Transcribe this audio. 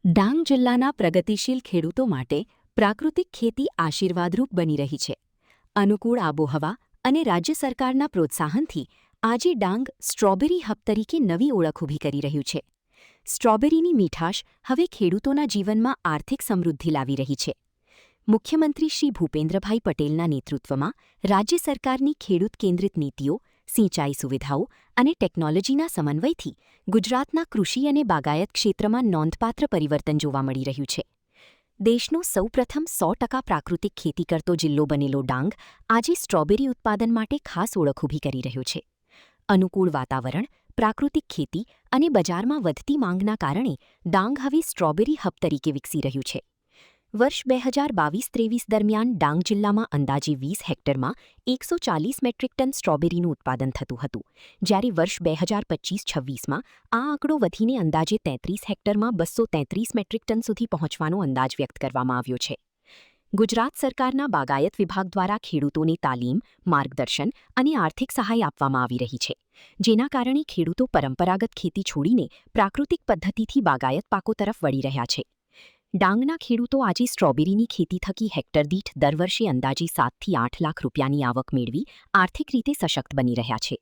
ડાંગ જિલ્લાના પ્રગતિશીલ ખેડૂતો માટે પ્રાકૃતિક ખેતી આશીર્વાદરૂપ બની રહી છે. અનુકૂળ આબોહવા અને રાજ્ય સરકારના પ્રોત્સાહનથી આજે ડાંગ સ્ટ્રોબેરી હબ તરીકે નવી ઓળખ ઊભી કરી રહ્યું છે. સ્ટ્રોબેરીની મીઠાશ હવે ખેડૂતોના જીવનમાં આર્થિક સમૃદ્ધિ લાવી રહી છે. મુખ્યમંત્રી શ્રી ભૂપેન્દ્રભાઈ પટેલના નેતૃત્વમાં રાજ્ય સરકારની ખેડૂત કેન્દ્રિત નીતિઓ, સિંચાઈ સુવિધાઓ અને ટેકનોલોજીના સમન્વયથી ગુજરાતના કૃષિ અને બાગાયત ક્ષેત્રમાં નોંધપાત્ર પરિવર્તન જોવા મળી રહ્યું છે. દેશનો સૌપ્રથમ 100% પ્રાકૃતિક ખેતી કરતો જિલ્લો બનેલો ડાંગ આજે સ્ટ્રોબેરી ઉત્પાદન માટે ખાસ ઓળખ ઊભી કરી રહ્યો છે. અનુકૂળ વાતાવરણ, પ્રાકૃતિક ખેતી અને બજારમાં વધતી માંગના કારણે ડાંગ હવે સ્ટ્રોબેરી હબ તરીકે વિકસી રહ્યું છે. વર્ષ 2022-23 દરમિયાન ડાંગ જિલ્લામાં અંદાજે 20 હેક્ટરમાં 140 મેટ્રિક ટન સ્ટ્રોબેરીનું ઉત્પાદન થતું હતું, જ્યારે વર્ષ 2025-26માં આ આંકડો વધીને અંદાજે 33 હેક્ટરમાં 233 મેટ્રિક ટન સુધી પહોંચવાનો અંદાજ વ્યક્ત કરવામાં આવ્યો છે. ગુજરાત સરકારના બાગાયત વિભાગ દ્વારા ખેડૂતોને તાલીમ, માર્ગદર્શન અને આર્થિક સહાય આપવામાં આવી રહી છે, જેના કારણે ખેડૂતો પરંપરાગત ખેતી છોડીને પ્રાકૃતિક પદ્ધતિથી બાગાયત પાકો તરફ વળી રહ્યા છે. ડાંગના ખેડૂતો આજે સ્ટ્રોબેરીની ખેતી થકી હેક્ટર દીઠ દર વર્ષે અંદાજે 7 થી 8 લાખ રૂપિયાની આવક મેળવી આર્થિક રીતે સશક્ત બની રહ્યા છે.